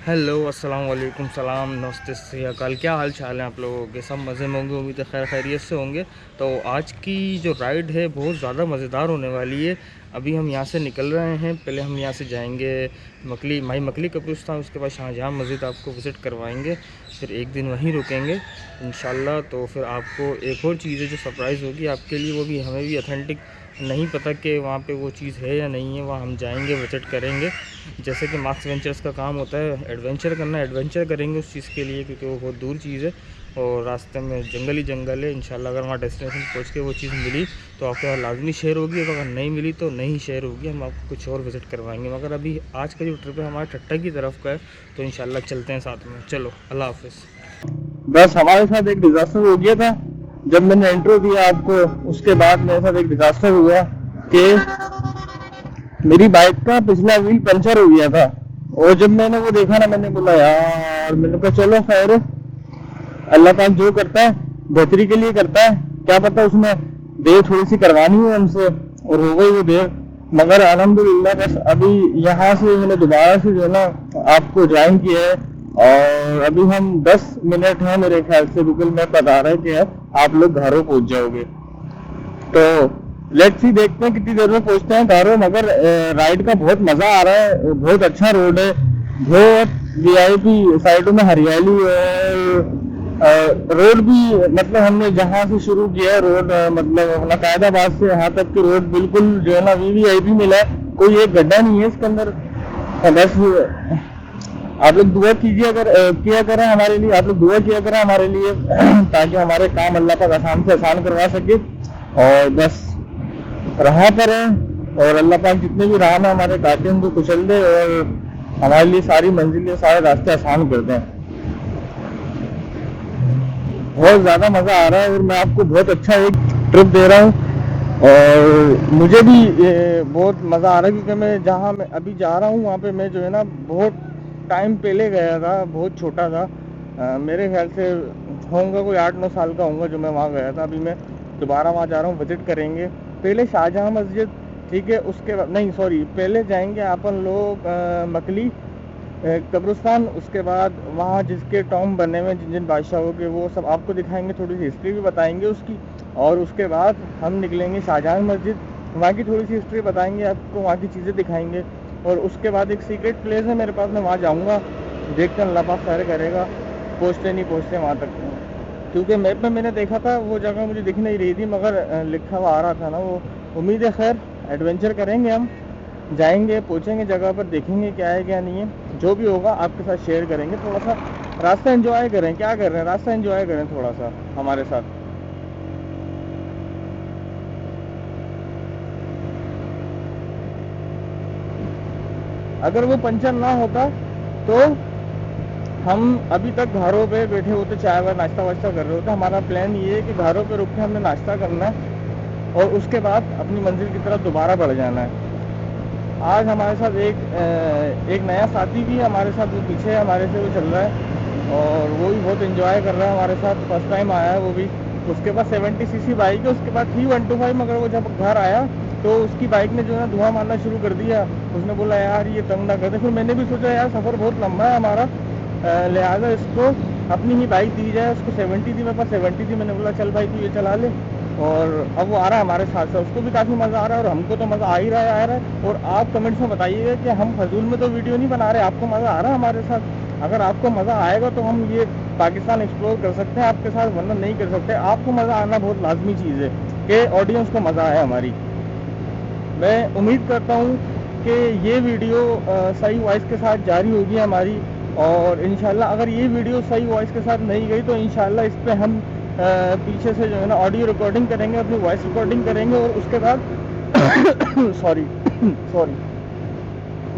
Hello अस्सलाम वालेकुम, सलाम, नमस्ते, सत श्री अकाल। क्या हाल चाल है आप लोगों के? सब मज़े में होंगे, उम्मीद है खैर खैरियत से होंगे। तो आज की जो राइड है बहुत ज़्यादा मज़ेदार होने वाली है। अभी हम यहाँ से निकल रहे हैं। पहले हम यहाँ से जाएंगे माई मकली कब्रिस्तान, उसके बाद शाहजहाँ मस्जिद आपको विज़िट करवाएंगे। फिर एक दिन वहीं रुकेंगे इंशाल्लाह। तो फिर आपको एक और चीज़ है जो सरप्राइज़ होगी आपके लिए, वो भी हमें भी ऑथेंटिक नहीं पता कि वहाँ पे वो चीज़ है या नहीं है। वहाँ हम जाएंगे, विज़िट करेंगे। जैसे कि मार्क्स वेंचर्स का काम होता है एडवेंचर करना, एडवेंचर करेंगे उस चीज़ के लिए, क्योंकि वो बहुत दूर चीज़ है और रास्ते में जंगल ही जंगल है। इंशाल्लाह अगर वहाँ डेस्टिनेशन पहुँच के वो चीज़ मिली तो आपके यहाँ लाजमी शेयर होगी, और अगर नहीं मिली तो नहीं शेयर होगी, हम आपको कुछ और विज़िट करवाएंगे। मगर अभी आज का जो ट्रिप है हमारा ठट्टा की तरफ का है, तो इंशाल्लाह चलते हैं साथ में। चलो, अल्लाह हाफिज़। बस हमारे साथ एक डिजास्टर हो गया था। जब मैंने इंट्रो दिया आपको, उसके बाद मेरे साथ एक डिजास्टर हुआ कि मेरी बाइक का पिछला व्हील पंचर हो गया था। और जब मैंने वो देखा ना, मैंने बोला यार, मैंने कहा चलो खैर, अल्लाह पाक जो करता है बेहतरी के लिए करता है। क्या पता उसमें देर थोड़ी सी करवानी हो हमसे, और हो गई वो देर। मगर अल्हम्दुलिल्लाह बस अभी यहाँ से मैंने दोबारा से जो है ना आपको ज्वाइन किया है। और अभी हम 10 मिनट हैं मेरे ख्याल से, गूगल मैप बता रहा है कि आप लोग घरों पहुंच जाओगे। तो लेट्स सी, देखते हैं कितनी देर में पहुंचते हैं घरों। मगर राइड का बहुत मजा आ रहा है, बहुत अच्छा रोड है, बहुत वीआईपी, साइडों में हरियाली। और रोड भी मतलब हमने जहाँ से शुरू किया है रोड, मतलब अपना कायदाबाद से यहाँ तक के रोड बिल्कुल जो है ना वीवीआईपी मिला है। कोई एक गड्ढा नहीं है इसके अंदर। बस आप लोग दुआ कीजिए, अगर किया करें हमारे लिए, आप लोग दुआ किया करें हमारे लिए ताकि हमारे काम अल्लाह पाक आसान से आसान करवा सके। और बस राह पर है, और अल्लाह पाक जितने भी राह में हमारे काटे उनको कुचल दे, और हमारे लिए सारी मंजिलें, सारे रास्ते आसान कर दें। बहुत ज़्यादा मज़ा आ रहा है, और मैं आपको बहुत अच्छा एक ट्रिप दे रहा हूँ। और मुझे भी बहुत मज़ा आ रहा है, क्योंकि मैं जहाँ मैं अभी जा रहा हूँ वहाँ पे मैं जो है ना बहुत टाइम पहले गया था, बहुत छोटा था। मेरे ख्याल से होऊंगा कोई 8-9 साल का होऊंगा जो मैं वहाँ गया था। अभी मैं दोबारा वहाँ जा रहा हूँ, विजिट करेंगे। पहले शाहजहाँ मस्जिद, ठीक है, उसके बाद नहीं सॉरी, पहले जाएंगे अपन लोग मकली कब्रिस्तान। उसके बाद वहाँ जिसके टॉम बने हुए जिन जिन बादशाहों के, वो सब आपको दिखाएंगे, थोड़ी सी हिस्ट्री भी बताएंगे उसकी। और उसके बाद हम निकलेंगे शाहजहाँ मस्जिद, वहाँ की थोड़ी सी हिस्ट्री बताएंगे आपको, वहाँ की चीज़ें दिखाएंगे। और उसके बाद एक सीक्रेट प्लेस है मेरे पास, मैं वहाँ जाऊँगा, देखते हैं अल्लाह पाक खैर करेगा पहुँचते नहीं पहुँचते वहाँ तक। क्योंकि मैप में मैंने देखा था वो जगह मुझे दिख नहीं रही थी, मगर लिखा हुआ आ रहा था ना वो। उम्मीद है खैर एडवेंचर करेंगे, हम जाएंगे, पहुँचेंगे जगह पर, देखेंगे क्या है क्या नहीं है। जो भी होगा आपके साथ शेयर करेंगे। थोड़ा सा रास्ता एंजॉय करें, क्या कर रहे हैं, रास्ता एंजॉय करें थोड़ा सा हमारे साथ। अगर वो पंचर ना होता तो हम अभी तक घरों पे बैठे होते, चाय वाय नाश्ता वाश्ता कर रहे होते। हमारा प्लान ये है कि घरों पे रुक के हमने नाश्ता करना है, और उसके बाद अपनी मंजिल की तरफ दोबारा बढ़ जाना है। आज हमारे साथ एक नया साथी भी है हमारे साथ, वो पीछे हमारे से वो चल रहा है, और वो भी बहुत एंजॉय कर रहा है हमारे साथ, फर्स्ट टाइम आया है वो भी। उसके पास 70 सीसी बाइक है, उसके बाद थी 125, मगर वो जब घर आया तो उसकी बाइक ने जो है धुआं मारना शुरू कर दिया। उसने बोला यार ये तंग ना करते। फिर मैंने भी सोचा यार सफ़र बहुत लंबा है हमारा, लिहाजा इसको अपनी ही बाइक दी जाए। उसको 70 थी, मेरे पास 70 थी, मैंने बोला चल भाई तू ये चला ले। और अब वो आ रहा है हमारे साथ साथ, उसको भी काफ़ी मज़ा आ रहा है, और हमको तो मज़ा आ रहा है। और आप कमेंट्स में बताइएगा कि हम फजूल में तो वीडियो नहीं बना रहे, आपको मज़ा आ रहा है हमारे साथ। अगर आपको मज़ा आएगा तो हम ये पाकिस्तान एक्सप्लोर कर सकते हैं आपके साथ, वरना नहीं कर सकते। आपको मज़ा आना बहुत लाजमी चीज़ है कि ऑडियंस को मज़ा आए हमारी। मैं उम्मीद करता हूँ कि ये वीडियो सही वॉइस के साथ जारी होगी हमारी। और इंशाल्लाह अगर ये वीडियो सही वॉइस के साथ नहीं गई तो इंशाल्लाह इस पर हम पीछे से जो है ना ऑडियो रिकॉर्डिंग करेंगे, अपनी वॉइस रिकॉर्डिंग करेंगे, और उसके बाद सॉरी सॉरी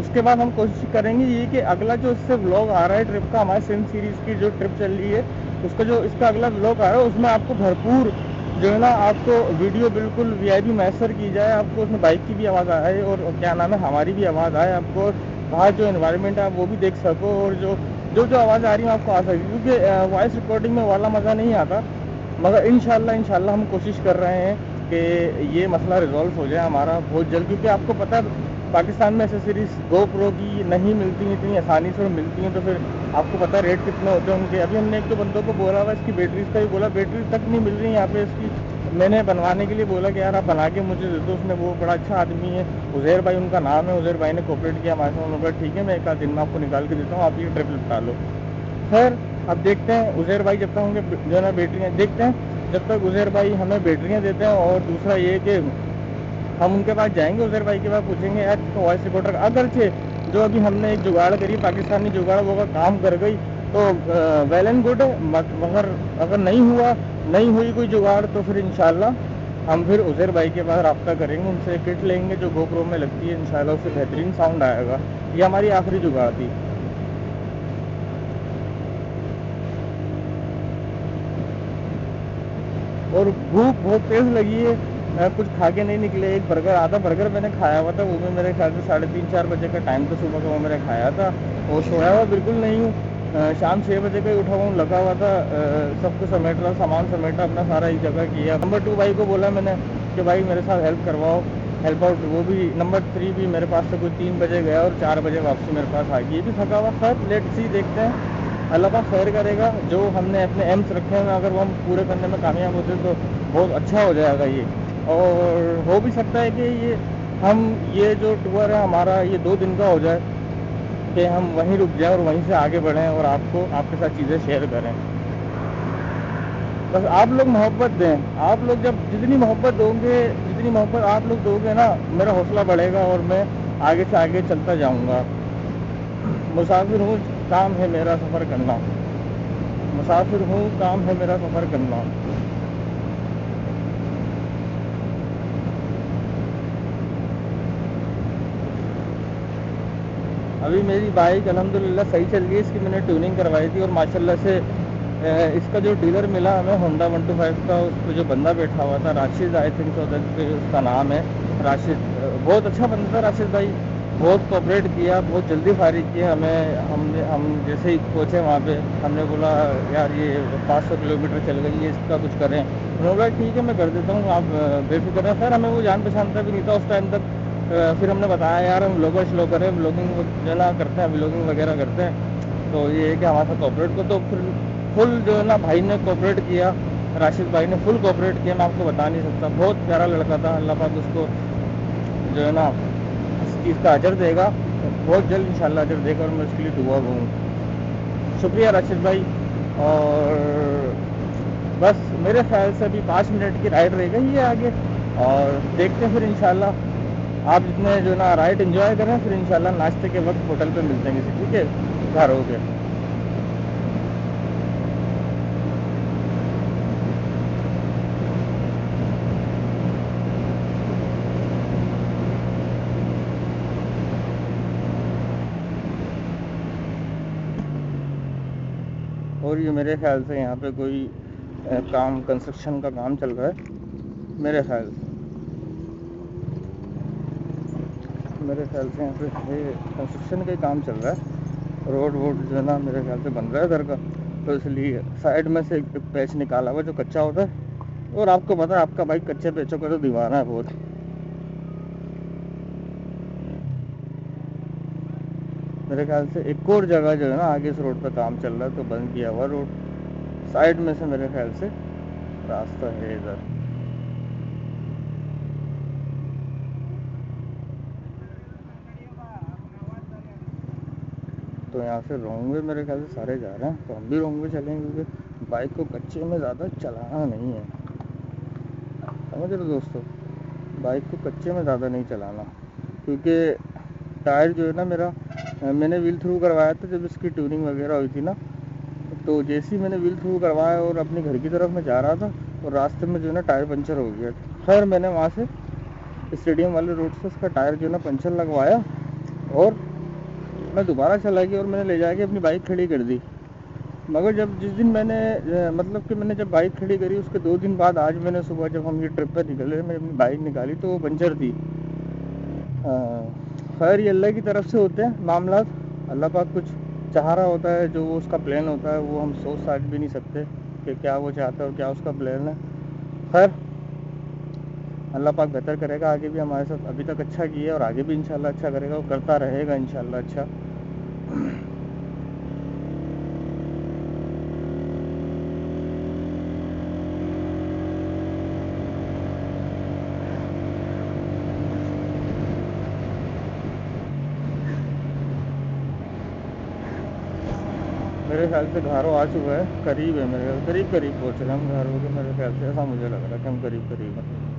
उसके बाद हम कोशिश करेंगे ये कि अगला जो इससे व्लॉग आ रहा है ट्रिप का, हमारे सिंध सीरीज़ की जो ट्रिप चल रही है उसका जो इसका अगला व्लॉग आ रहा है, उसमें आपको भरपूर जो है ना आपको वीडियो बिल्कुल वीआईपी मैसर की जाए। आपको उसमें बाइक की भी आवाज़ आए, और क्या नाम है, हमारी भी आवाज़ आए आपको, बाहर जो इन्वायरमेंट है आप वो भी देख सको, और जो जो जो आवाज़ आ रही है आपको आ सके। क्योंकि वॉइस रिकॉर्डिंग में वाला मज़ा नहीं आता, मगर इंशाल्लाह हम कोशिश कर रहे हैं कि ये मसला रिजॉल्व हो जाए हमारा बहुत जल्द। क्योंकि आपको पता है पाकिस्तान में एसेसरीज GoPro की नहीं मिलती हैं इतनी आसानी से, और मिलती हैं तो फिर आपको पता है रेट कितने होते हैं उनके। अभी हमने एक दो बंदों को बोला हुआ, इसकी बैटरीज का भी बोला, बैटरी तक नहीं मिल रही यहाँ पे इसकी। मैंने बनवाने के लिए बोला कि यार आप बना के मुझे दे दो, उसने, वो बड़ा अच्छा आदमी है, उज़ैर भाई उनका नाम है, उज़ैर भाई ने कोऑपरेट किया हमारे साथ। उन्होंने कहा ठीक है मैं एक आध दिन में आपको निकाल के देता हूँ, आप ये ट्रिप निपटा लो। खैर अब देखते हैं उज़ैर भाई जब तक होंगे जो है ना बैटरियाँ, देखते हैं जब तक उज़ैर भाई हमें बैटरियाँ देते हैं। और दूसरा ये कि हम उनके पास जाएंगे, उज़ैर भाई के पास पूछेंगे यार तो वॉइस रिकॉर्डर, अगरचे जो अभी हमने एक जुगाड़ करी पाकिस्तानी जुगाड़, वो अगर काम कर गई तो वेल एंड गुड है, मगर अगर नहीं हुई कोई जुगाड़ तो फिर इंशाल्लाह हम फिर उज़ैर भाई के पास रब्ता करेंगे, उनसे किट लेंगे जो GoPro में लगती है, इंशाल्लाह उससे बेहतरीन साउंड आएगा। ये हमारी आखिरी जुगाड़ थी। और भूख बहुत तेज़ लगी है, कुछ खा के नहीं निकले। एक बर्गर, आधा बर्गर मैंने खाया हुआ था, वो भी मेरे ख्याल से 3:30-4 बजे का टाइम था सुबह का, वो मैंने खाया था। और सोया हुआ बिल्कुल नहीं हूँ, शाम 6 बजे का ही उठा हुआ हूँ, लगा हुआ था सब कुछ समेट रहा, सामान समेटा अपना सारा एक जगह किया। नंबर 2 भाई को बोला मैंने कि भाई मेरे साथ हेल्प करवाओ, हेल्प आउट, वो भी। नंबर 3 भी मेरे पास से कोई 3 बजे गया और 4 बजे वापसी मेरे पास आ गई, ये भी थका हुआ। खैर लेट्स सी, देखते हैं, अल्लाह पाक खैर करेगा। जो हमने अपने एम्स रखे हैं अगर वो हम पूरे करने में कामयाब होते तो बहुत अच्छा हो जाएगा ये। और हो भी सकता है कि ये जो टूर है हमारा ये 2 दिन का हो जाए, कि हम वहीं रुक जाएं और वहीं से आगे बढ़ें और आपको आपके साथ चीज़ें शेयर करें। बस आप लोग मोहब्बत दें, आप लोग जब जितनी मोहब्बत दोगे, जितनी मोहब्बत आप लोग दोगे ना, मेरा हौसला बढ़ेगा और मैं आगे से आगे चलता जाऊंगा। मुसाफिर हूँ, काम है मेरा सफ़र करना, मुसाफिर हूँ, काम है मेरा सफ़र करना। अभी मेरी बाइक अल्हम्दुलिल्लाह सही चल रही है, इसकी मैंने ट्यूनिंग करवाई थी और माशाल्लाह से इसका जो डीलर मिला हमें होंडा 125 का, उस पर जो बंदा बैठा हुआ था Rashid, I think so that उसका नाम है राशिद, बहुत अच्छा बंदा था राशिद भाई, बहुत कोऑपरेट किया, बहुत जल्दी फारिग किया हमें। हम जैसे ही पहुँचे वहाँ पे हमने बोला यार ये 500 किलोमीटर चल गई है, इसका कुछ करें। उन्होंने बोला ठीक है मैं कर देता हूँ, आप बेफिक्र रहें। खैर हमें वो जान पहचानता भी नहीं था उस टाइम तक। फिर हमने बताया यार हम ब्लॉगर श्लॉगर हैं, ब्लॉगिंग जो है ना करते हैं, ब्लॉगिंग वगैरह करते हैं, तो ये है कि हमारे साथ कोऑपरेट को, तो फिर फुल जो है ना भाई ने कोऑपरेट किया, राशिद भाई ने फुल कोऑपरेट किया। मैं आपको बता नहीं सकता, बहुत प्यारा लड़का था, अल्लाह पाक उसको जो है ना इस चीज़ का अजर देगा, बहुत जल्द इंशाल्लाह अजर देगा, और मैं उसके लिए दुआ करूँ। शुक्रिया राशिद भाई। और बस मेरे ख्याल से अभी 5 मिनट की राइड रह गई है आगे, और देखते हैं फिर इंशाल्लाह। आप जितने जो ना राइड एंजॉय करें, फिर इंशाल्लाह नाश्ते के वक्त होटल पे मिलते हैं किसी, ठीक है, घर हो गए। और ये मेरे ख्याल से यहाँ पे कोई काम, कंस्ट्रक्शन का काम चल रहा है मेरे ख्याल से यहाँ पे ये कंस्ट्रक्शन का ही काम चल रहा है। रोड वोड जो है ना मेरे ख्याल से बन रहा है इधर का, तो इसलिए साइड में से एक पैच निकाला हुआ जो कच्चा होता है। और आपको पता है आपका भाई कच्चे पैचों का तो दीवाना है बहुत। मेरे ख्याल से एक और जगह जो है ना आगे इस रोड पर काम चल रहा है, तो बंद किया हुआ रोड, साइड में से मेरे ख्याल से रास्ता है इधर। तो यहाँ से रोंग वे मेरे ख्याल से सारे जा रहे हैं, तो हम भी रोंग वे चलेंगे, क्योंकि बाइक को कच्चे में ज़्यादा चलाना नहीं है, समझ रहे हो दोस्तों, बाइक को कच्चे में ज़्यादा नहीं चलाना। क्योंकि टायर जो है ना मेरा, मैंने व्हील थ्रू करवाया था जब इसकी ट्यूनिंग वगैरह हुई थी ना, तो जैसे ही मैंने व्हील थ्रू करवाया और अपने घर की तरफ मैं जा रहा था, और रास्ते में जो है ना टायर पंचर हो गया। खैर मैंने वहाँ से स्टेडियम वाले रोड से उसका टायर जो है ना पंचर लगवाया, और मैं दोबारा चला गया और मैंने ले जाके अपनी बाइक खड़ी कर दी। मगर जिस दिन मैंने मतलब कि मैंने जब बाइक खड़ी करी, उसके 2 दिन बाद आज मैंने सुबह जब हम ये ट्रिप पर निकले, मैंने अपनी बाइक निकाली तो वो पंचर थी। खैर ये अल्लाह की तरफ से होते हैं मामला, अल्लाह पाक कुछ चाह रहा होता है, जो उसका प्लान होता है वो हम सोच समझ भी नहीं सकते कि क्या वो चाहता है और क्या उसका प्लान है। खैर अल्लाह पाक बेहतर करेगा, आगे भी हमारे साथ अभी तक अच्छा किया और आगे भी इंशाल्लाह अच्छा करेगा, वो करता रहेगा इंशाल्लाह अच्छा। मेरे ख्याल से घारो आ चुका है, करीब है मेरे ख्याल, करीब करीब पहुँच रहे हैं हम घारो के, मेरे ख्याल से ऐसा मुझे लग रहा है कि हम करीब करीब हैं।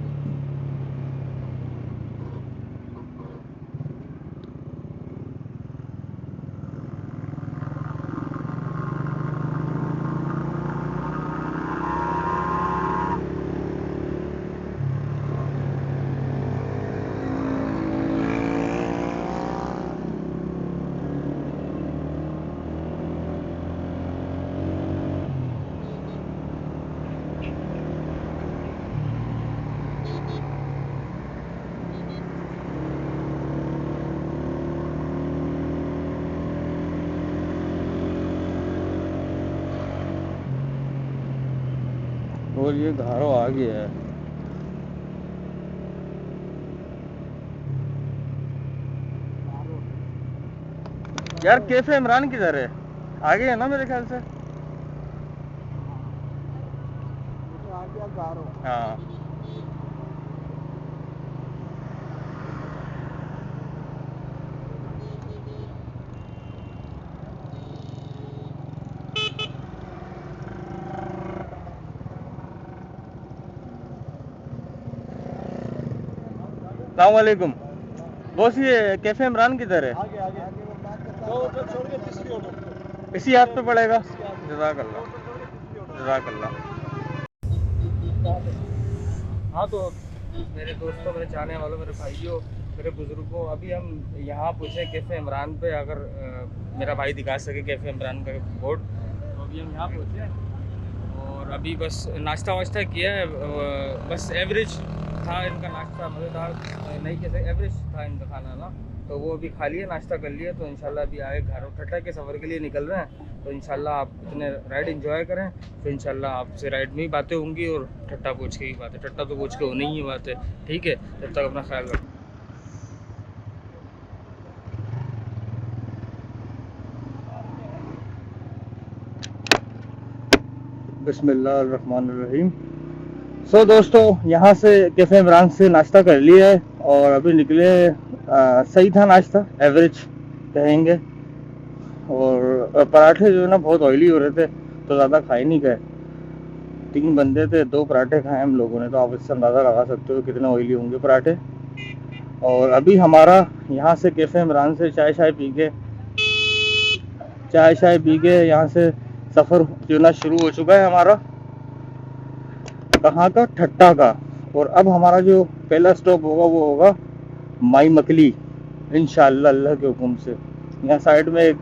और ये घारो आ गया है। यार कैफे इमरान किधर है? आगे है ना मेरे ख्याल से। हाँ अस्सलाम वालेकुम बॉस, ये कैफे इमरान किधर है? आगे आगे तो होटल छोड़ के तीसरी होटल इसी हाथ पे पड़ेगा। जज़ाकल्लाह होटल छोड़ के तीसरी होटल। जज़ाकल्लाह। हाँ तो मेरे दोस्तों, मेरे चाहने वालों, मेरे भाइयों, मेरे बुज़ुर्गों, अभी हम यहाँ पहुँचे कैफ़े इमरान पे। अगर मेरा भाई दिखा सके कैफ़े इमरान का बोर्ड, तो अभी हम यहाँ पहुँचे और अभी बस नाश्ता वाश्ता किया है। बस एवरेज था इनका नाश्ता, मज़ेदार नहीं कह सकते, एवरेज था इनका खाना ना। तो वो अभी खा लिया, नाश्ता कर लिया, तो इंशाल्लाह अभी आए घर और ठट्टा के सफ़र के लिए निकल रहे हैं। तो इंशाल्लाह आप इतने राइड एंजॉय करें, फिर इंशाल्लाह आपसे राइड में ही बातें होंगी और ठट्टा पूछ के ही बातें, ठट्टा तो पूछ के होनी ही बात है। ठीक है, जब तक अपना ख्याल रखो। बिस्मिल्लाहिर्रहमानिर्रहीम। सो दोस्तों, यहाँ से कैफ़े इमरान से नाश्ता कर लिया है और अभी निकले। सही था नाश्ता, एवरेज कहेंगे। और पराठे जो है ना बहुत ऑयली हो रहे थे, तो ज़्यादा खा ही नहीं गए। 3 बंदे थे, 2 पराठे खाए हम लोगों ने, तो आप इससे अंदाज़ा लगा सकते हो कितने ऑयली होंगे पराठे। और अभी हमारा यहाँ से कैफ़े इमरान से चाय शाय पी के यहाँ से सफ़र जो ना शुरू हो चुका है हमारा। कहाँ का? ठट्टा का। और अब हमारा जो पहला स्टॉप होगा वो होगा माई मकली, इंशाअल्लाह अल्लाह के हुक्म से। यहाँ साइड में एक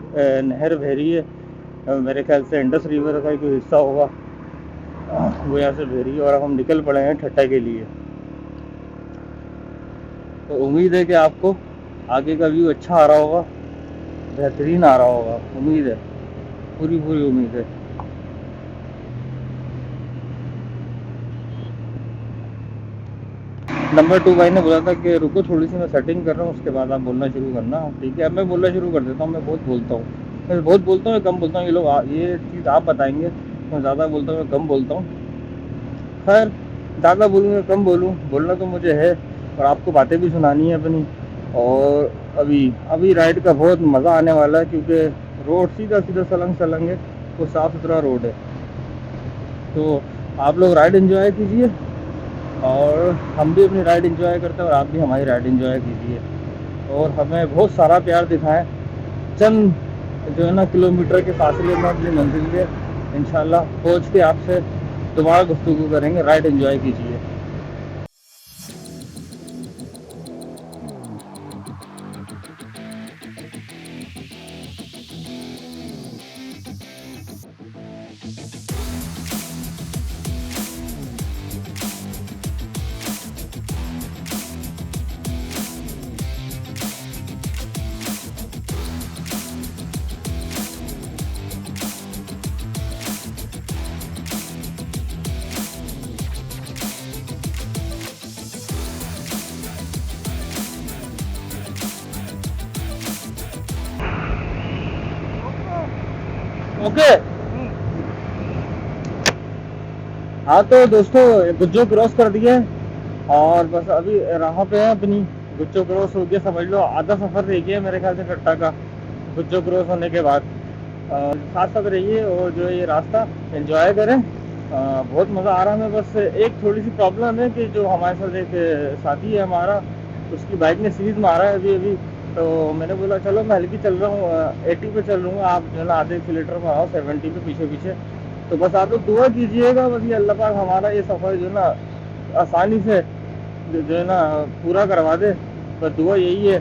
नहर बह रही है, मेरे ख्याल से इंडस रिवर का ही कोई हिस्सा होगा, वो यहाँ से बह रही है। और अब हम निकल पड़े हैं ठट्टा के लिए। तो उम्मीद है कि आपको आगे का व्यू अच्छा आ रहा होगा, बेहतरीन आ रहा होगा, उम्मीद है, पूरी उम्मीद है। नंबर 2 भाई ने बोला था कि रुको थोड़ी सी मैं सेटिंग कर रहा हूँ, उसके बाद आप बोलना शुरू करना। ठीक है, अब मैं बोलना शुरू कर देता हूँ। मैं बहुत बोलता हूँ, मैं कम बोलता हूँ। ये लोग ये चीज़ आप बताएंगे, मैं ज़्यादा बोलता हूँ, मैं कम बोलता हूँ। खैर, ज़्यादा बोलूँ या कम बोलूँ, बोलना तो मुझे है और आपको बातें भी सुनानी है अपनी। और अभी राइड का बहुत मज़ा आने वाला है, क्योंकि रोड सीधा सलंग है, वो साफ़ सुथरा रोड है। तो आप लोग राइड एंजॉय कीजिए और हम भी अपनी राइड एंजॉय करते हैं और आप भी हमारी राइड एंजॉय कीजिए। और हमें बहुत सारा प्यार दिखाएं। चंद जो है ना किलोमीटर के फासले में अपनी मंजिल के इंशाल्लाह पहुँच के आपसे दोबारा गुफ्तगू करेंगे। राइड एंजॉय कीजिए। ओके। हाँ तो दोस्तों गुज्जो क्रॉस कर दिए और बस अभी राह पे है अपनी। गुज्जो क्रॉस हो गया, समझ लो आधा सफर रह गया मेरे ख्याल से टट्टा का गुज्जो क्रॉस होने के बाद। साथ साथ रहिए और जो ये रास्ता एंजॉय करें। बहुत मज़ा आ रहा है। बस एक थोड़ी सी प्रॉब्लम है कि जो हमारे साथ एक साथी है हमारा, उसकी बाइक ने सीज मारा है अभी अभी। तो मैंने बोला चलो मैं हल्की चल रहा हूँ, 80 पे चल लूँगा, आप जो है ना आधे एक्सीलेटर में आओ 70 पे पीछे पीछे। तो बस आप लोग दुआ कीजिएगा, बस ये अल्लाह पाक हमारा ये सफ़र जो है ना आसानी से जो है ना पूरा करवा दे। बस दुआ यही है।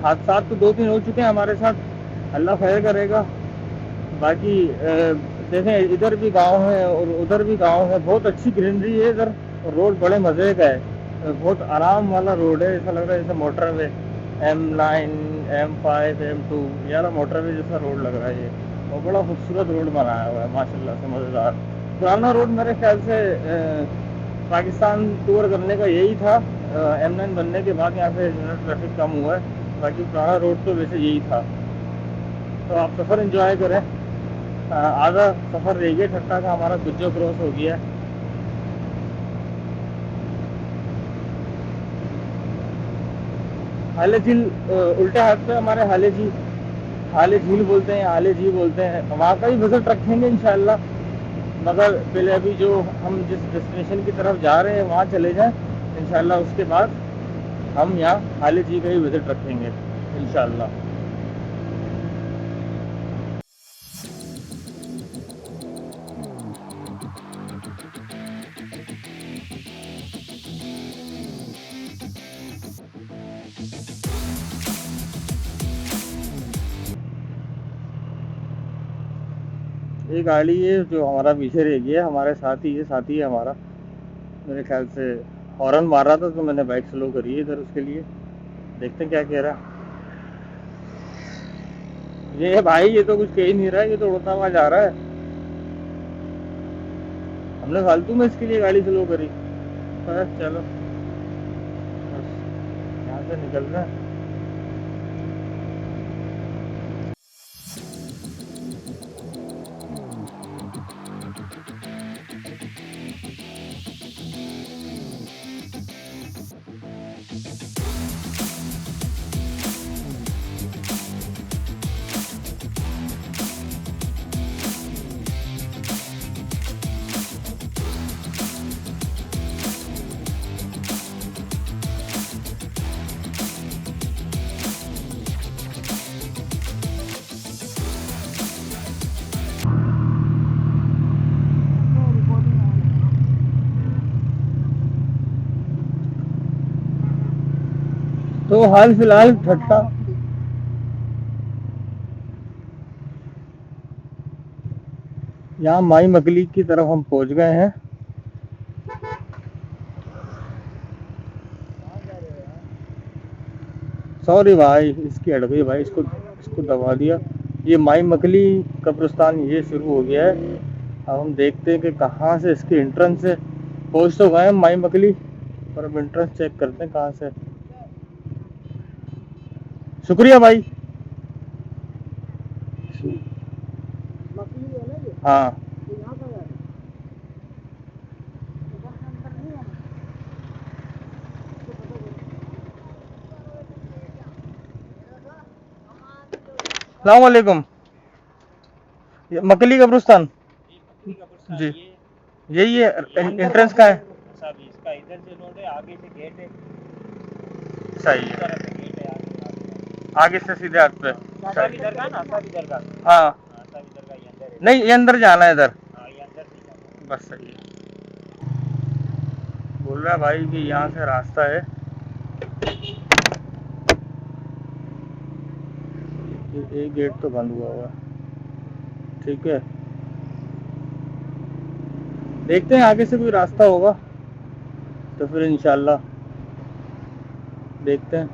हादसात तो 2-3 हो चुके हैं हमारे साथ, अल्लाह खैर करेगा। बाकी देखें इधर भी गांव है और उधर भी गांव है, बहुत अच्छी ग्रीनरी है इधर। रोड बड़े मज़े का है, बहुत आराम वाला रोड है, ऐसा लग रहा है जैसे मोटरवे M9 M5 M2 यार मोटरवे जैसा रोड लग रहा है ये। और बड़ा खूबसूरत रोड बनाया हुआ है माशाल्लाह से, मज़ेदार। पुराना रोड मेरे ख्याल से पाकिस्तान टूर करने का यही था। M9 बनने के बाद यहाँ से ट्रैफिक कम हुआ है, बाकी पुराना रोड तो वैसे यही था। तो आप सफ़र एंजॉय करें। आधा सफ़र रह गया ठट्टा का, हमारा गुज्जो क्रॉस हो गया। हाले झील उल्टे हाथ पे हमारे हाले झील बोलते हैं, हाले झील बोलते हैं, वहाँ का भी विजिट रखेंगे इंशाल्लाह। मगर पहले अभी जो हम जिस डेस्टिनेशन की तरफ जा रहे हैं वहाँ चले जाएं इंशाल्लाह, उसके बाद हम यहाँ हाले झील का ही विजिट रखेंगे इंशाल्लाह। ये गाड़ी है जो हमारा पीछे रह गया, हमारे साथ ही है हमारा। मेरे ख्याल से हॉर्न मार रहा था तो मैंने बाइक स्लो करी है इधर उसके लिए। देखते हैं क्या कह रहा है ये भाई। ये तो कुछ कह ही नहीं रहा है, ये तो उड़ता हुआ जा रहा है। हमने फालतू में इसके लिए गाड़ी स्लो करी। बस चलो, बस यहाँ से निकल रहे हैं। तो हाल फिलहाल ठट्टा यहाँ माई मकली की तरफ हम पहुँच गए हैं। सॉरी भाई, इसकी हट गई भाई, इसको दबा दिया। ये माई मकली कब्रिस्तान ये शुरू हो गया है। अब हम देखते हैं कि कहाँ से इसकी एंट्रेंस है। पहुँच तो गए हैं माई मकली, पर अब एंट्रेंस चेक करते हैं कहाँ से। शुक्रिया भाई। मकली है ना ये, हाँ तो यहाँ का है, इधर के अंदर नहीं है ना, इसको पता करो। सलाम वालेकुम। ये मकली कब्रिस्तान जी, यही है एंट्रेंस का है। सब इसका इधर से रोड है, आगे से गेट है, सही है, तरफ से गेट है आगे। आगे से सीधे हाथ पे। सब इधर का ना, सब इधर का। हाँ हाँ, सब इधर का, ये अंदर है। नहीं, ये अंदर जाना है इधर। हाँ, ये अंदर से जाना है। बस सही है। बोल रहा है भाई कि यहाँ से रास्ता है। एक गेट तो बंद हुआ है, ठीक है। देखते हैं आगे से कोई रास्ता होगा तो फिर इंशाल्लाह देखते हैं।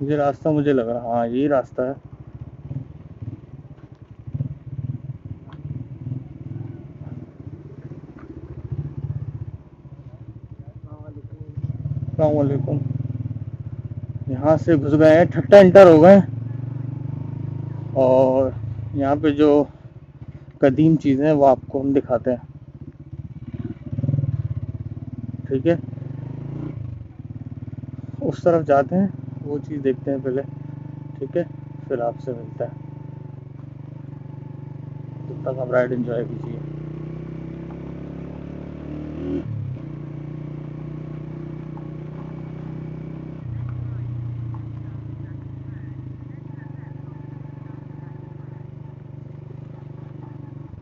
ये रास्ता मुझे लग रहा, हाँ यही रास्ता है। अस्सलाम वालेकुम। यहाँ से घुस गए हैं, ठट्टा इंटर हो गए। और यहाँ पे जो कदीम चीज़ें हैं वो आपको हम दिखाते हैं, ठीक है। उस तरफ जाते हैं, वो चीज़ देखते हैं पहले, ठीक है, फिर आपसे मिलता है। तब तक आप राइड एंजॉय कीजिए।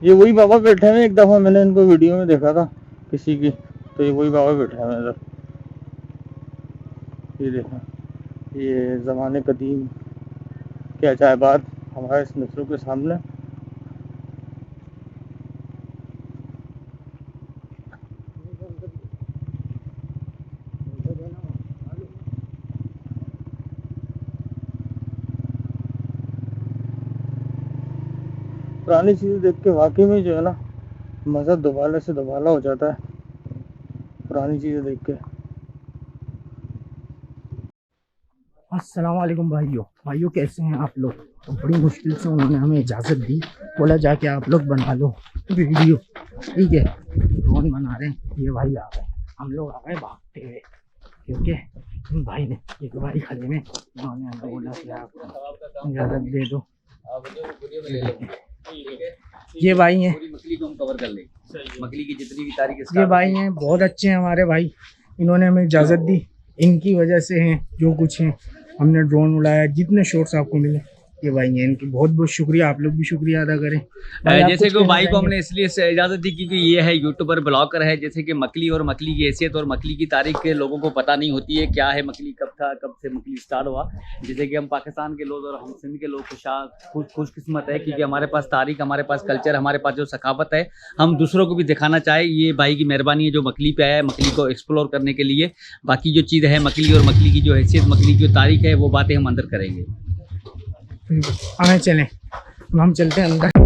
ये वही बाबा बैठे हैं, एक दफ़ा मैंने इनको वीडियो में देखा था किसी की, तो ये वही बाबा बैठे हैं इधर। ये देखो, ये ज़माने कदीम के अजायबात हमारे इस नज़रों के सामने। पुरानी चीज़ें देख के वाकई में जो है ना, मज़ा दोबारा से दोबारा हो जाता है पुरानी चीज़ें देख के। अस्सलाम वालेकुम भाइयों कैसे हैं आप लोग। तो बड़ी मुश्किल से उन्होंने हमें इजाज़त दी, बोला जाके आप लोग बना लो वीडियो, ठीक है। ड्रोन बना रहे हैं, ये भाई आ गए, हम लोग आ गए भागते हुए, क्योंकि इन भाई ने एक भाई खड़े में, उन्होंने हमें बोला कि आप इजाज़त दे दो। ये भाई हैं, मछली को हम कवर कर लें, मछली की जितनी भी तारीख। ये भाई हैं, बहुत अच्छे हैं हमारे भाई, इन्होंने हमें इजाज़त दी, इनकी वजह से हैं जो कुछ हैं। हमने ड्रोन उड़ाया, जितने शॉट्स आपको मिले ये भाई हैं, इनकी बहुत बहुत शुक्रिया। आप लोग भी शुक्रिया अदा करें। जैसे कि भाई को हमने इसलिए इजाज़त दी क्योंकि ये है यूट्यूबर ब्लॉगर है। जैसे कि मकली और मकली की हैसियत और मकली की तारीख के लोगों को पता नहीं होती है, क्या है मकली, कब था, कब से मकली स्टार्ट हुआ। जैसे कि हम पाकिस्तान के लोग और हम सिंध के लोग खुशकिस्मत है क्योंकि हमारे पास तारीख, हमारे पास कल्चर, हमारे पास जो सकाफत है, हम दूसरों को भी दिखाना चाहे। ये भाई की मेहरबानी है जो मकली पे आया है, मकली को एक्सप्लोर करने के लिए। बाकी जो चीज़ है मकली और मकली की जो हैसियत, मकली की जो तारीख है, वो बातें हम अंदर करेंगे। आगे चलें, हम चलते हैं अंदर।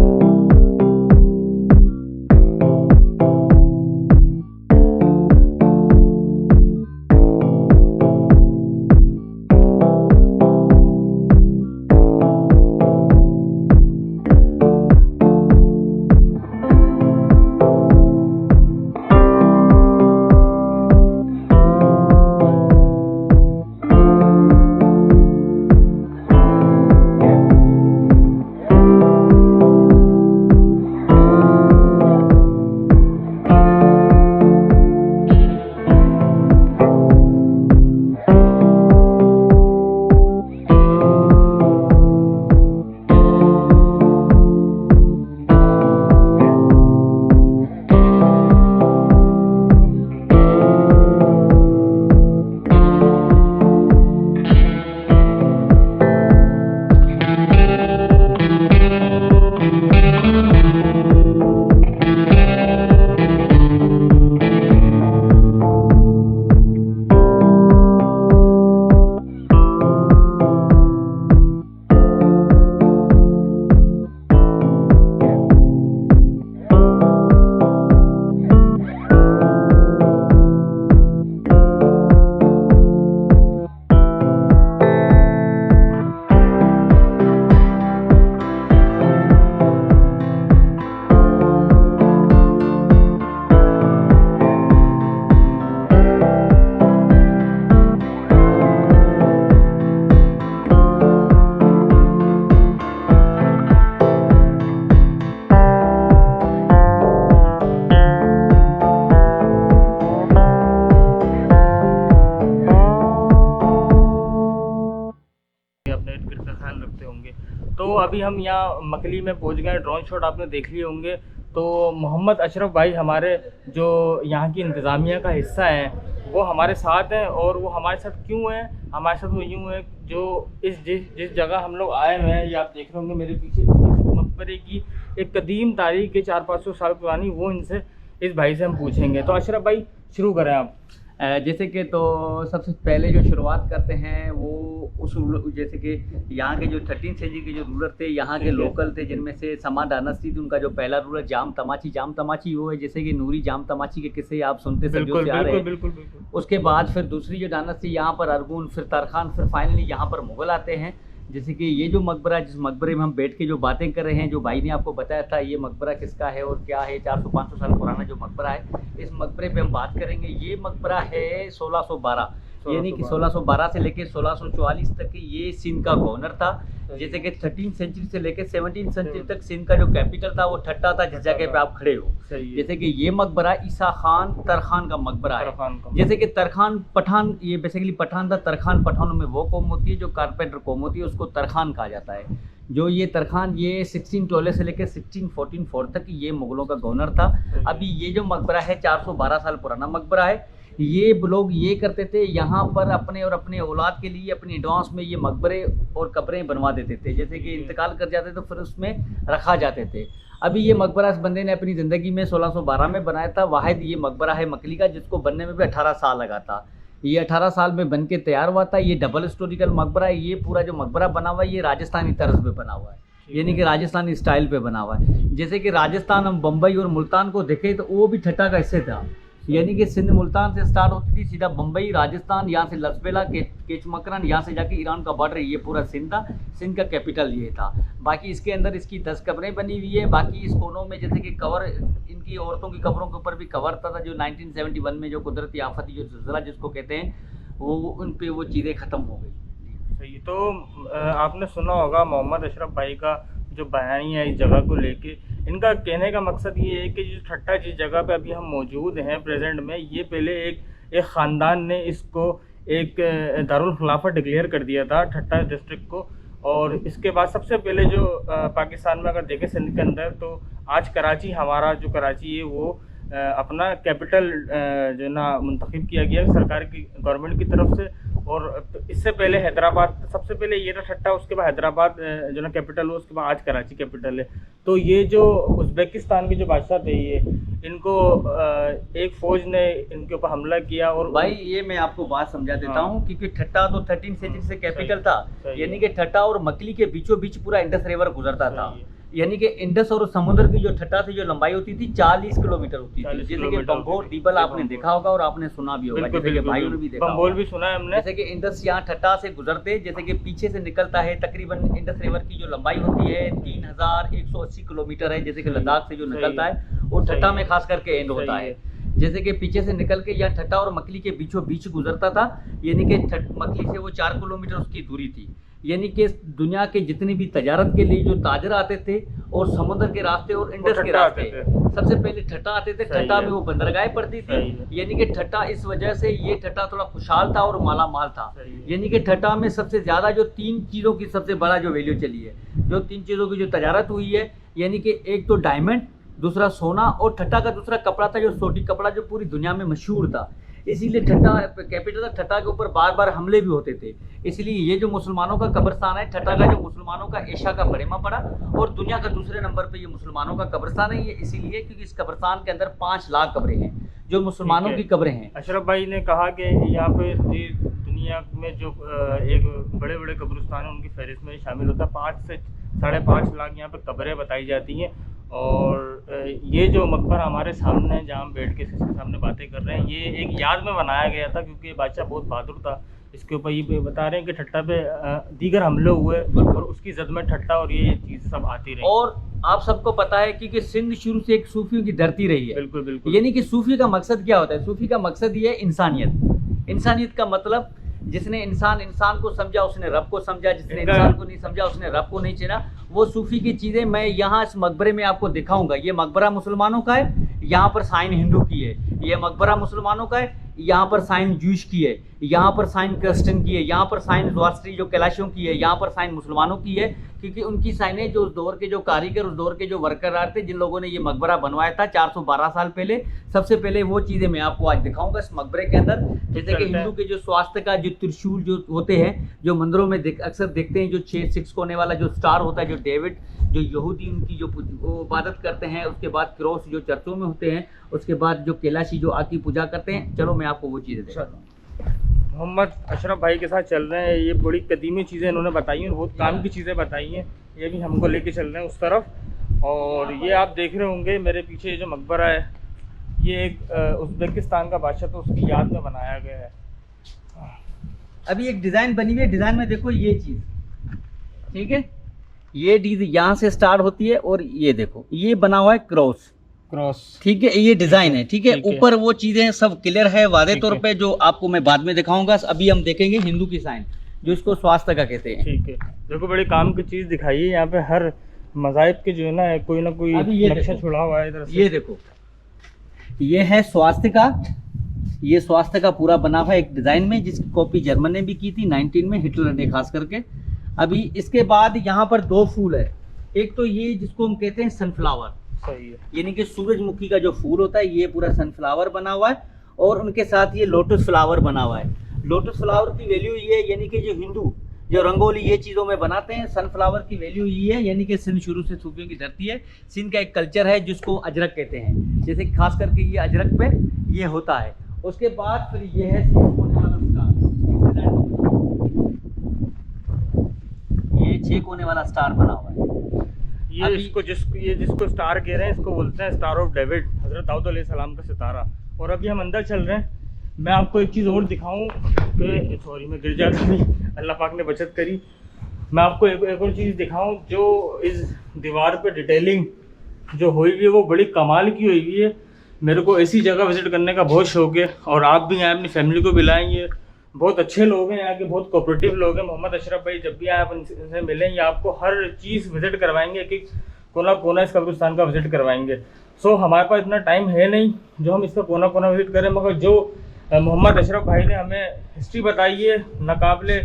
तो अभी हम यहाँ मकली में पहुँच गए। ड्रोन शॉट आपने देख लिए होंगे। तो मोहम्मद अशरफ भाई हमारे जो यहाँ की इंतज़ामिया का हिस्सा हैं वो हमारे साथ हैं। और वो हमारे साथ क्यों हैं, हमारे साथ वो यूँ है जो जिस जगह हम लोग आए हुए हैं, ये आप देख रहे होंगे मेरे पीछे, इस मकबरे की एक कदीम तारीख के 400-500 साल पुरानी, वो इनसे, इस भाई से हम पूछेंगे। तो अशरफ भाई शुरू करें आप। जैसे कि तो सबसे पहले जो शुरुआत करते हैं वो उस जैसे कि यहाँ के जो 13th सेंचुरी के जो रूलर थे, यहाँ के लोकल थे, जिनमें से समा डायनेस्टी थी, उनका जो पहला रूलर जाम तमाची वो है, जैसे कि नूरी जाम तमाची के किस्से आप सुनते सदियों से आ रहे हैं। उसके बाद फिर दूसरी जो डायनेस्टी यहाँ पर अरगुन, फिर तरखान, फिर फाइनली यहाँ पर मुगल आते हैं। जैसे कि ये जो मकबरा, जिस मकबरे में हम बैठ के जो बातें कर रहे हैं, जो भाई ने आपको बताया था ये मकबरा किसका है और क्या है, 400-500 साल पुराना जो मकबरा है, इस मकबरे पे हम बात करेंगे। ये मकबरा है 1612, यानी कि 1612 से लेके 1644 तक ये सिंध का गवर्नर था। जैसे कि 13th सेंचुरी से लेके 17th सेंचुरी तक सिंध का जो कैपिटल था वो ठट्टा था, जिस जगह पे आप खड़े हो। जैसे कि ये मकबरा ईसा खान तरखान का मकबरा है। जैसे कि तरखान पठान, ये बेसिकली पठान था। तरखान पठानों में वो कौम होती है जो कारपेंटर कौम होती है, उसको तरखान कहा जाता है। जो ये तरखान, ये 1612 से लेकर 1644 तक ये मुगलों का गवर्नर था। अभी ये जो मकबरा है 412 साल पुराना मकबरा है। ये लोग ये करते थे, यहाँ पर अपने और अपने औलाद के लिए अपने एडवांस में ये मकबरे और कब्रें बनवा देते थे। जैसे कि इंतकाल कर जाते तो फिर उसमें रखा जाते थे। अभी ये मकबरा इस बंदे ने अपनी ज़िंदगी में 1612 में बनाया था। वाहिद ये मकबरा है मकली का, जिसको बनने में भी 18 साल लगा था। ये 18 साल में बन के तैयार हुआ था। ये डबल हिस्टोरिकल मकबरा है। ये पूरा जो मकबरा बना हुआ है ये राजस्थानी तर्ज पे बना हुआ है, यानी कि राजस्थानी स्टाइल पे बना हुआ है। जैसे कि राजस्थान, हम बम्बई और मुल्तान को देखें तो वो भी ठट्टा का हिस्से था, यानी कि सिंध मुल्तान से स्टार्ट होती थी, सीधा बम्बई, राजस्थान, यहाँ से लसबेला, केचमकरन, यहाँ से जाके ईरान का बॉर्डर, ये पूरा सिंध था। सिंध का कैपिटल ये था। बाकी इसके अंदर इसकी 10 कब्रें बनी हुई है। बाकी इस कोनों में जैसे कि कवर, इनकी औरतों की कब्रों के ऊपर भी कवर था जो 1971 में जो कुदरती आफत, जो ज़लज़ला जिसको कहते हैं, वो उन पे वो चीज़ें ख़त्म हो गई। सही। तो आपने सुना होगा मोहम्मद अशरफ भाई का जो बयानी है इस जगह को लेके। इनका कहने का मकसद ये है कि जो ठट्टा जिस जगह पे अभी हम मौजूद हैं प्रेजेंट में, ये पहले एक ख़ानदान ने इसको एक दारुल खिलाफत डिक्लेयर कर दिया था ठट्टा डिस्ट्रिक्ट को। और इसके बाद सबसे पहले जो पाकिस्तान में अगर देखें सिंध के अंदर, तो आज कराची, हमारा जो कराची है वो अपना कैपिटल जो ना मुंतखब किया गया सरकार की, गवर्नमेंट की तरफ से। और इससे पहले हैदराबाद, सबसे पहले ये था ठट्टा, उसके बाद हैदराबाद जो ना कैपिटल हो, उसके बाद आज कराची कैपिटल है। तो ये जो उज़्बेकिस्तान के जो बादशाह थे, ये इनको एक फ़ौज ने इनके ऊपर हमला किया। और भाई ये मैं आपको बात समझा देता हूँ, क्योंकि ठट्टा तो 13th सेंचुरी से कैपिटल था, यानी कि ठट्टा और मकली के बीचों बीच पूरा इंडस रिवर गुजरता था। यानी कि इंडस और समुद्र की जो ठट्टा थी, जो लंबाई होती थी 40 किलोमीटर होती थी। जैसे कि बंगोर डीबल आपने देखा होगा और आपने सुना भी होगा, जैसे कि भाइयों ने भी देखा, बंगोर भी सुना है हमने। जैसे कि इंडस यहाँ ठट्टा से गुजरते, जैसे कि पीछे से निकलता है, तकरीबन इंडस रिवर की जो लंबाई होती है 3180 किलोमीटर है, जैसे कि लद्दाख से जो निकलता है वो ठट्टा में खास करके एंड होता है। जैसे कि पीछे से निकल के यहाँ ठट्टा और मकली के बीचों बीच गुजरता था, यानी कि मकली से वो 4 किलोमीटर उसकी दूरी थी। यानी कि दुनिया के जितने भी तजारत के लिए जो ताजर आते थे और समुद्र के रास्ते और इंडस के रास्ते, सबसे पहले ठट्टा आते थे। ठट्टा में वो बंदरगाहें पड़ती थी, यानी कि ठट्टा इस वजह से ये ठट्टा थोड़ा खुशहाल था और माला माल था। यानी कि ठट्टा में सबसे ज़्यादा जो 3 चीज़ों की सबसे बड़ा जो वैल्यू चली है, जो 3 चीज़ों की जो तजारत हुई है, यानी कि एक तो डायमंड, दूसरा सोना, और ठट्टा का दूसरा कपड़ा था जो सोटी कपड़ा, जो पूरी दुनिया में मशहूर था। इसीलिए ठट्टा कैपिटल, ठट्टा के ऊपर बार बार हमले भी होते थे। इसलिए ये जो मुसलमानों का कब्रिस्तान है ठट्टा का, जो मुसलमानों का एशिया का बरेमा पड़ा, और दुनिया का दूसरे नंबर पे ये मुसलमानों का कब्रिस्तान है। ये इसीलिए क्योंकि इस कब्रिस्तान के अंदर 5 लाख कब्रें हैं जो मुसलमानों की कब्रें हैं। अशरफ भाई ने कहा कि यहाँ पे दुनिया में जो एक बड़े बड़े कब्रिस्तान हैं उनकी फहरिस्त में शामिल होता है। 5 से 5.5 लाख यहाँ पे कब्रें बताई जाती हैं। और ये जो मकबरा हमारे सामने है, जहाँ हम बैठ के इसके सामने बातें कर रहे हैं, ये एक याद में बनाया गया था, क्योंकि बादशाह बहुत बहादुर था। इसके ऊपर ये बता रहे हैं कि ठट्टा पे दीगर हमले हुए और उसकी जद में ठट्टा और ये चीज़ सब आती रही। और आप सबको पता है कि सिंध शुरू से एक सूफियों की धरती रही है। बिल्कुल बिल्कुल। यानी कि सूफी का मकसद क्या होता है? सूफी का मकसद ये है इंसानियत। इंसानियत का मतलब जिसने इंसान को समझा उसने रब को समझा, जिसने इंसान को नहीं समझा उसने रब को नहीं चिना। वो सूफी की चीज़ें मैं यहाँ इस मकबरे में आपको दिखाऊंगा। ये मकबरा मुसलमानों का है, यहाँ पर साइन हिंदू की है। ये मकबरा मुसलमानों का है, यहाँ पर साइन जूश की है, यहाँ पर साइन क्रिश्चियन की है, यहाँ पर साइन ज़ोरास्ट्री जो कैलाशियों की है, यहाँ पर साइन मुसलमानों की है। क्योंकि उनकी साइनें जो उस दौर के जो कारीगर, उस दौर के जो वर्कर थे, जिन लोगों ने ये मकबरा बनवाया था 412 साल पहले, सबसे पहले वो चीज़ें मैं आपको आज दिखाऊंगा इस मकबरे के अंदर। जैसे कि हिंदू के जो स्वास्थ्य का जो त्रिशूल जो होते हैं, जो मंदिरों में अक्सर देखते हैं, जो 6 कोने वाला जो स्टार होता है, जो डेविड, जो यहूदी उनकी जो इबादत करते हैं, उसके बाद क्रॉस जो चर्चों में होते हैं, उसके बाद जो कैलाशी जो आकी पूजा करते हैं। चलो मैं आपको वो चीज़ें दिखाता हूँ। मोहम्मद अशरफ भाई के साथ चल रहे हैं। ये बड़ी कदीमी चीज़ें इन्होंने बताई हैं, बहुत काम की चीज़ें बताई हैं। ये भी हमको लेके चल रहे हैं उस तरफ। और ये आप देख रहे होंगे मेरे पीछे ये जो मकबरा है, ये एक उज़्बेकिस्तान का बादशाह था, उसकी याद में बनाया गया है। अभी एक डिज़ाइन बनी हुई है, डिज़ाइन में देखो ये चीज़, ठीक है, ये डीज यहाँ से स्टार्ट होती है और ये देखो ये बना हुआ है क्रॉस, ठीक है, ये डिजाइन है, ठीक है। ऊपर वो चीजें सब क्लियर है वादे तौर पे, जो आपको मैं बाद में दिखाऊंगा। अभी हम देखेंगे हिंदू की साइन, जो इसको स्वास्थ्य का कहते हैं। ठीक है, देखो बड़ी काम की चीज दिखाई है यहाँ पे। हर मज़ाहिब के जो है ना कोई नक्शा छुड़ा हुआ है इधर से। ये देखो, ये है स्वास्थ्य का, ये स्वास्थ्य का पूरा बना हुआ एक डिजाइन में, जिसकी कॉपी जर्मन ने भी की थी 19 में, हिटलर ने खास करके। अभी इसके बाद यहाँ पर दो फूल है, एक तो ये जिसको हम कहते हैं सनफ्लावर, सही है, यानी कि सूरजमुखी का जो फूल होता है, ये पूरा सनफ्लावर बना हुआ है। और उनके साथ ये लोटस फ्लावर बना हुआ है। लोटस फ्लावर की वैल्यू ये है, यानी कि जो हिंदू जो रंगोली ये चीज़ों में बनाते हैं, सनफ्लावर की वैल्यू ये है, यानी कि सिंध शुरू से सूफियों की धरती है। सिंध का एक कल्चर है जिसको अजरक कहते हैं, जैसे खास करके ये अजरक पे ये होता है। उसके बाद फिर ये है होने वाला स्टार, ये 6 कोने वाला स्टार बना हुआ है। ये जिसको स्टार कह रहे हैं, इसको बोलते हैं स्टार ऑफ डेविड, हजरत दाऊद अलैहिस्सलाम का सितारा। और अभी हम अंदर चल रहे हैं। मैं आपको एक चीज़ और दिखाऊं कि सॉरी मैं गिर जाता भी, अल्लाह पाक ने बचत करी। मैं आपको एक और चीज़ दिखाऊं, जो इस दीवार पे डिटेलिंग जो हुई हुई है वो बड़ी कमाल की हुई हुई है। मेरे को ऐसी जगह विज़िट करने का बहुत शौक़ है, और आप भी आए अपनी फैमिली को भी लाएंगे। बहुत अच्छे लोग हैं यहाँ के, बहुत कोऑपरेटिव लोग हैं। मोहम्मद अशरफ भाई जब भी आए आप उनसे मिलेंगे, आपको हर चीज़ विज़िट करवाएंगे, कि कोना कोना इस कब्रिस्तान का विज़िट करवाएंगे। सो हमारे पास इतना टाइम है नहीं जो हम इसका कोना कोना विज़िट करें, मगर जो मोहम्मद अशरफ भाई ने हमें हिस्ट्री बताई है नाकाबिले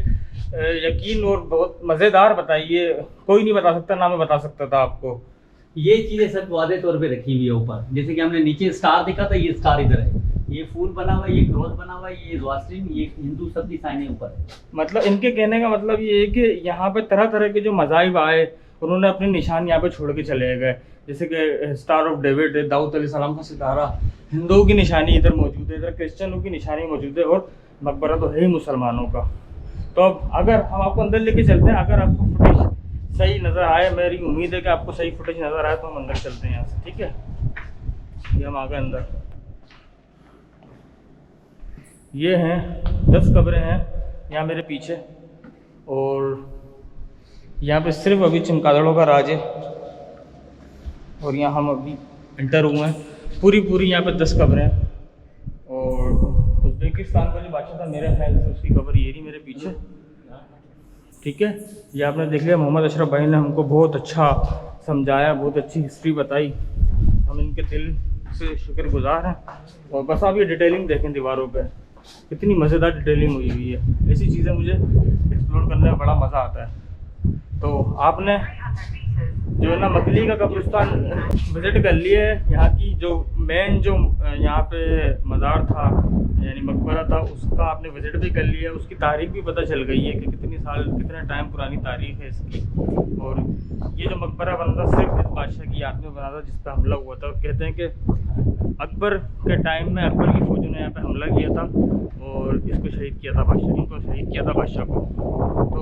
यकीन और बहुत मज़ेदार बताई है, कोई नहीं बता सकता, ना मैं बता सकता था आपको। ये चीजें सब वादे तौर पे रखी हुई है ऊपर, जैसे कि हमने नीचे स्टार दिखा था, ये स्टार इधर है, ये फूल बना हुआ है, ये क्रॉस बना हुआ है, ये ज़ोआस्ट्रीम, ये हिंदू सब की साइनें ऊपर है। मतलब इनके कहने का मतलब ये है कि यहाँ पे तरह तरह के जो मज़ाहिब आए, उन्होंने अपने निशान यहाँ पे छोड़ के चले गए। जैसे कि स्टार ऑफ डेविड है, दाऊद अलैहिस्सलाम का सितारा, हिंदुओं की निशानी इधर मौजूद है, इधर क्रिश्चियनों की निशानी मौजूद है, और मकबरा तो है ही मुसलमानों का। तो अब अगर हम आपको अंदर लेके चलते हैं, अगर आपको फुटेज सही नज़र आए, मेरी उम्मीद है कि आपको सही फुटेज नज़र आए, तो हम अंदर चलते हैं यहाँ से, ठीक है। ये हम आ गए अंदर। ये हैं 10 कब्रें हैं यहाँ मेरे पीछे, और यहाँ पे सिर्फ अभी चमगादड़ों का राज है। और यहाँ हम अभी एंटर हुए हैं, पूरी यहाँ पे 10 कब्रें हैं। और उज़्बेकिस्तान का जो बादशाह था, मेरे ख्याल से उसकी कब्र ये रही मेरे पीछे, ठीक है। ये आपने देख लिया, मोहम्मद अशरफ भाई ने हमको बहुत अच्छा समझाया, बहुत अच्छी हिस्ट्री बताई, हम इनके दिल से शुक्रगुजार हैं। और बस आप ये डिटेलिंग देखें दीवारों पे, कितनी मज़ेदार डिटेलिंग हुई हुई है। ऐसी चीज़ें मुझे एक्सप्लोर करने में बड़ा मज़ा आता है। तो आपने जो है ना मकली का कब्रिस्तान विज़िट कर लिए है। यहाँ की जो मेन जो यहाँ पे मज़ार था, यानी मकबरा था, उसका आपने विज़िट भी कर लिया, उसकी तारीख भी पता चल गई है कि कितने टाइम पुरानी तारीख है इसकी। और ये जो मकबरा बना था सिर्फ इस बादशाह की याद में बना था जिस पर हमला हुआ था। और कहते हैं कि अकबर के टाइम में अकबर की फ़ौजों ने यहाँ पे हमला किया था और इसको शहीद किया था, इनको शहीद किया था बादशाह को। तो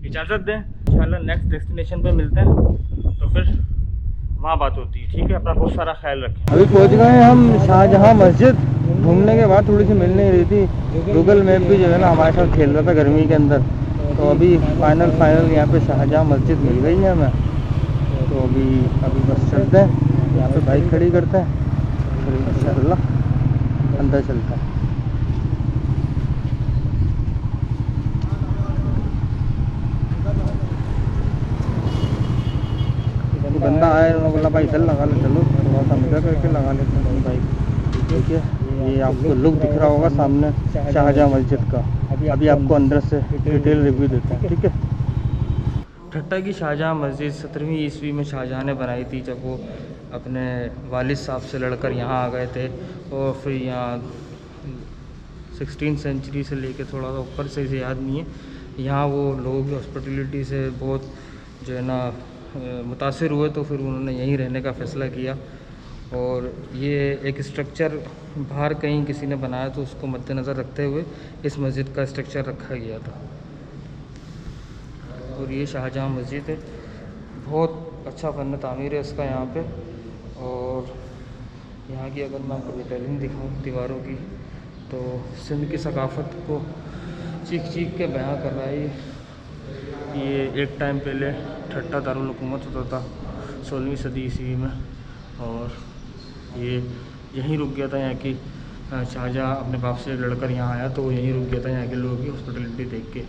इजाज़त दें, इंशाल्लाह नेक्स्ट डेस्टिनेशन पे मिलते हैं, तो फिर वहाँ बात होती है, ठीक है। अपना बहुत सारा ख्याल रखें। अभी पहुंच गए हैं हम शाहजहाँ मस्जिद। घूमने के बाद थोड़ी सी मिल नहीं रही थी, गूगल मैप भी जो है ना हमारे साथ खेल रहा था गर्मी के अंदर। तो अभी फाइनल यहाँ पे शाहजहाँ मस्जिद मिल गई है हमें। तो अभी बस चलते हैं, यहाँ पे बाइक खड़ी करते हैं, फिर इंशाल्लाह अंदर चलते हैं। बंदा आया, उन्होंने बोला भाई इधर लगा ले, चलो थोड़ा सा इधर करके लगा लेते हैं बाइक, ठीक है। ये आपको लुक दिख रहा होगा सामने शाहजहाँ मस्जिद का। अभी आपको अंदर से डिटेल रिव्यू देते हैं, ठीक है। ठट्टा की शाहजहाँ मस्जिद 17वीं ईस्वी में शाहजहाँ ने बनाई थी, जब वो अपने वालिद साहब से लड़कर यहाँ आ गए थे। और फिर यहाँ 16वीं सेंचुरी से लेके थोड़ा सा ऊपर से याद नहीं है, यहाँ वो लोग हॉस्पिटलिटी से बहुत जो है ना मुतासिर हुए, तो फिर उन्होंने यहीं रहने का फ़ैसला किया। और ये एक स्ट्रक्चर बाहर कहीं किसी ने बनाया तो उसको मद्देनज़र रखते हुए इस मस्जिद का स्ट्रक्चर रखा गया था। और ये शाहजहाँ मस्जिद है, बहुत अच्छा फन तामीर है इसका यहाँ पे। और यहाँ की अगर मैं आपको डिटेलिंग दिखाऊँ दीवारों की, तो सिंध की सकाफ़त को चीख चीख के बयां कर रहा है। ये एक टाइम पहले ठट्टा दारुल हुकूमत होता था 16वीं सदी ईस्वी में, और ये यहीं रुक गया था। यहाँ की शाहजहाँ अपने बाप से लड़कर यहाँ आया तो वो यहीं रुक गया था, यहाँ के लोगों की हॉस्पिटलिटी देख के।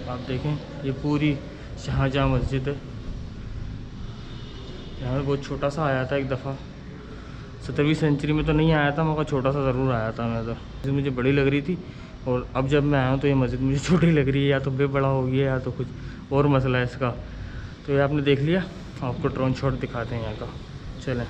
आप देखें ये पूरी शाहजहाँ मस्जिद है। यहाँ पे बहुत छोटा सा आया था एक दफ़ा, 17वीं सेंचुरी में तो नहीं आया था, मगर छोटा सा ज़रूर आया था मैं तो। मस्जिद मुझे बड़ी लग रही थी, और अब जब मैं आया हूँ तो ये मस्जिद मुझे छोटी लग रही है, या तो बे बड़ा हो गया या तो कुछ और मसला है इसका। तो ये आपने देख लिया, आपको ड्रोन शॉट दिखाते हैं यहाँ का, चलें।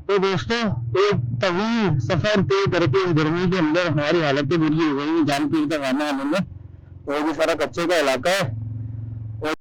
तो दोस्तों, एक तवील सफर तय करके इस गर्मी के अंदर हमारी हालत बुरी हो गई, जान पीर का खाना आने में। और भी सारा कच्चे का इलाका है, और